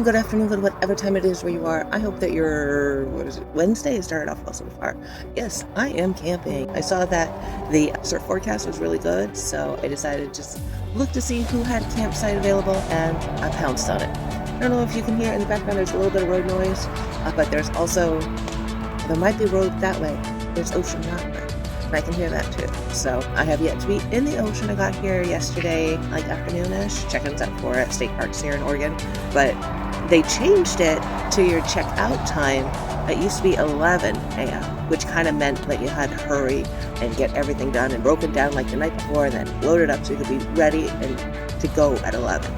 good afternoon, good whatever time it is where you are. I hope that your, Wednesday has started off well so far. Yes, I am camping. I saw that the surf forecast was really good, so I decided to just look to see who had a campsite available, and I pounced on it. I don't know if you can hear in the background, there's a little bit of road noise, but there might be road that way. There's ocean that way. And I can hear that too. So I have yet to be in the ocean. I got here yesterday, like afternoonish. Check-in's at 4 at state parks here in Oregon. But they changed it to your check-out time. It used to be 11 a.m., which kind of meant that you had to hurry and get everything done and broken down like the night before and then loaded up so you could be ready and to go at 11.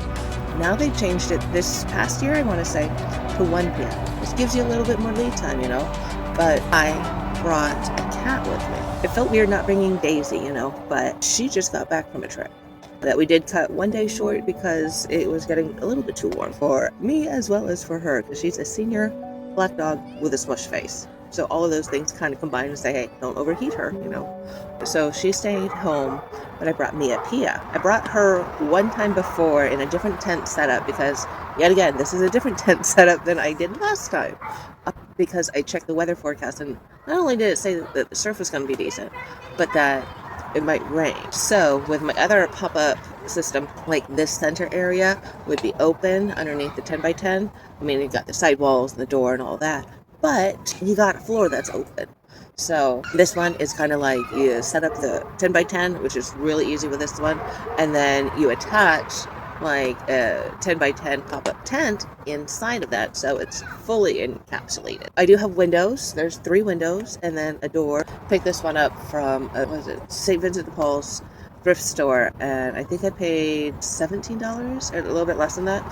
Now they changed it this past year, I want to say, to 1 p.m. This gives you a little bit more lead time, But I brought a cat with me. It felt weird not bringing Daisy, but she just got back from a trip that we did cut 1 day short because it was getting a little bit too warm for me as well as for her, because she's a senior black dog with a smush face. So all of those things kind of combine to say, hey, don't overheat her, So she stayed home, but I brought Pia. I brought her one time before in a different tent setup because, yet again, this is a different tent setup than I did last time. Because I checked the weather forecast, and not only did it say that the surf was going to be decent, but that it might rain. So with my other pop-up system, like this center area would be open underneath the 10 by 10. I mean, you got the sidewalls and the door and all that, but you got a floor that's open. So this one is kind of like you set up the 10 by 10, which is really easy with this one, and then you attach like a 10 by 10 pop-up tent inside of that, so it's fully encapsulated. I do have windows. There's 3 windows and then a door. Picked this one up from St. Vincent de Paul's thrift store, and I think I paid $17 or a little bit less than that.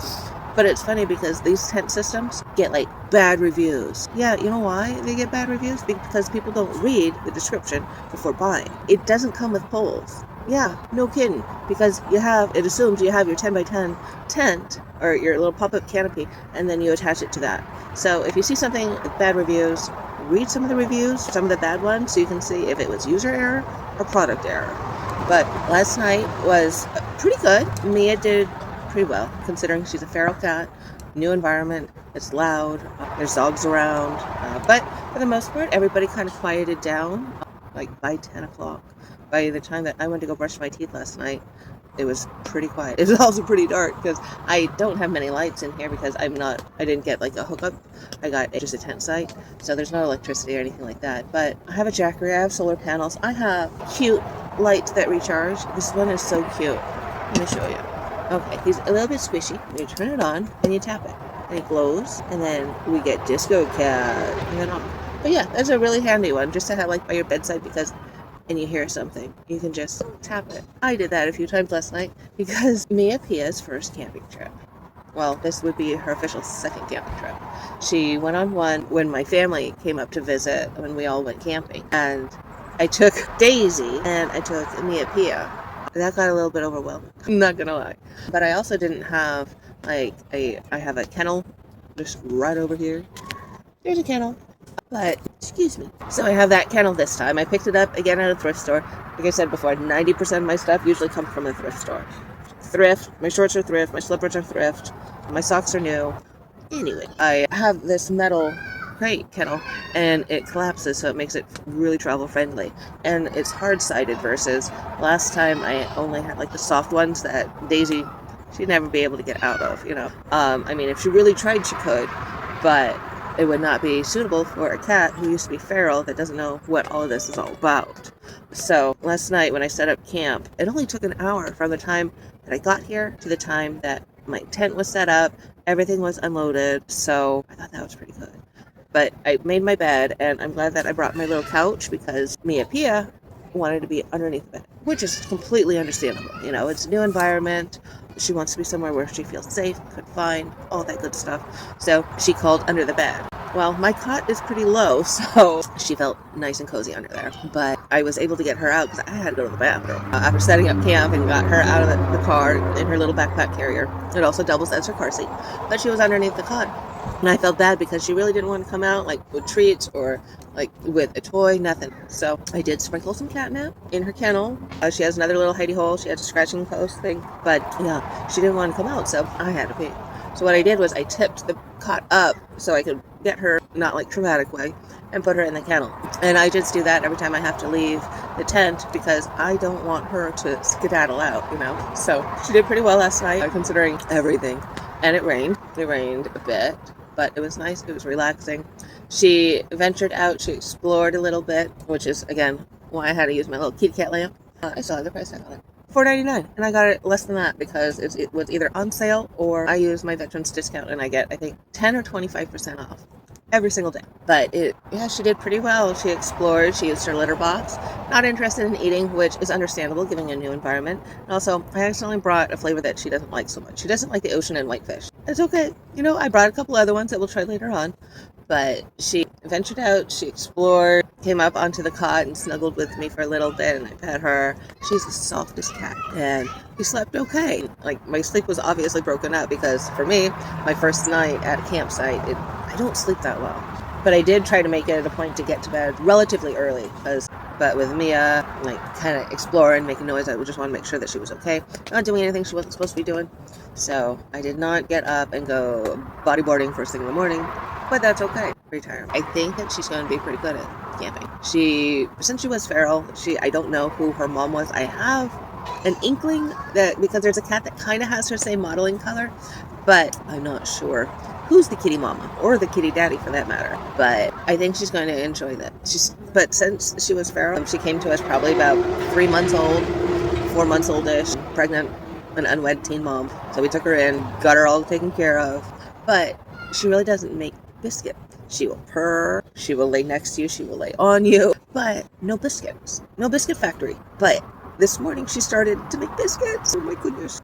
But it's funny because these tent systems get like bad reviews. Yeah, you know why they get bad reviews? Because people don't read the description before buying. It doesn't come with poles. Yeah, no kidding. Because it assumes you have your 10 by 10 tent or your little pop-up canopy, and then you attach it to that. So if you see something with bad reviews, read some of the reviews, some of the bad ones, so you can see if it was user error or product error. But last night was pretty good. Mia did pretty well, considering she's a feral cat. New environment, it's loud, there's dogs around, but for the most part, everybody kind of quieted down, like by 10 o'clock. By the time that I went to go brush my teeth last night, it was pretty quiet. It was also pretty dark because I don't have many lights in here because I didn't get like a hookup. I got just a tent site, so there's no electricity or anything like that. But I have a Jackery, I have solar panels, I have cute lights that recharge. This one is so cute. Let me show you. Okay, he's a little bit squishy. You turn it on and you tap it, and it glows, and then we get Disco Cat, and then on. But yeah, that's a really handy one just to have like by your bedside and you hear something, you can just tap it. I did that a few times last night because Pia's first camping trip. Well, this would be her official second camping trip. She went on one when my family came up to visit when we all went camping, and I took Daisy and I took Pia. That got a little bit overwhelming, I'm not gonna lie. But I also didn't have I have a kennel just right over here. There's a kennel. But, excuse me. So I have that kennel this time. I picked it up again at a thrift store. Like I said before, 90% of my stuff usually comes from a thrift store. Thrift, my shorts are thrift, my slippers are thrift, my socks are new. Anyway, I have this metal crate kennel, and it collapses, so it makes it really travel friendly. And it's hard-sided versus last time I only had like the soft ones that Daisy, she'd never be able to get out of, I mean, if she really tried, she could, but it would not be suitable for a cat who used to be feral that doesn't know what all of this is all about. So last night when I set up camp, it only took an hour from the time that I got here to the time that my tent was set up, everything was unloaded, so I thought that was pretty good. But I made my bed, and I'm glad that I brought my little couch because Pia wanted to be underneath the bed, which is completely understandable. It's a new environment. She wants to be somewhere where she feels safe, confined, all that good stuff. So she called under the bed. Well, my cot is pretty low, so she felt nice and cozy under there. But I was able to get her out because I had to go to the bathroom. After setting up camp and got her out of the car in her little backpack carrier, it also doubles as her car seat. But she was underneath the cot. And I felt bad because she really didn't want to come out like with treats or like with a toy, nothing. So I did sprinkle some catnip in her kennel. She has another little hidey hole. She has a scratching post thing. But yeah, she didn't want to come out, so I had to pee. So what I did was I tipped the cot up so I could get her, not like traumatic way, and put her in the kennel. And I just do that every time I have to leave the tent because I don't want her to skedaddle out, you know. So she did pretty well last night, considering everything. And it rained. It rained a bit, but it was nice. It was relaxing. She ventured out. She explored a little bit, which is, again, why I had to use my little kitty cat lamp. I saw the price tag on it. $4.99, and I got it less than that because it was either on sale or I use my veterans discount and I get, I think, 10 or 25% off every single day. But she did pretty well. She explored. She used her litter box. Not interested in eating, which is understandable given a new environment. And also, I accidentally brought a flavor that she doesn't like so much. She doesn't like the ocean and whitefish. It's okay. You know, I brought a couple other ones that we'll try later on. But she ventured out, she explored, came up onto the cot and snuggled with me for a little bit, and I pet her. She's the softest cat, and we slept okay. Like, my sleep was obviously broken up because, for me, my first night at a campsite, I don't sleep that well. But I did try to make it a point to get to bed relatively early, but with Mia, like, kind of exploring, making noise, I would just want to make sure that she was okay. Not doing anything she wasn't supposed to be doing. So I did not get up and go bodyboarding first thing in the morning. But that's okay. Retire. I think that she's going to be pretty good at camping. Since she was feral, I don't know who her mom was. I have an inkling that because there's a cat that kind of has her same modeling color, but I'm not sure who's the kitty mama or the kitty daddy for that matter. But I think she's going to enjoy that. But since she was feral, she came to us probably about 3 months old, 4 months oldish, pregnant, an unwed teen mom. So we took her in, got her all taken care of. But she really doesn't make biscuit. She will purr, she will lay next to you, she will lay on you, but no biscuits. No biscuit factory. But this morning she started to make biscuits. Oh my goodness.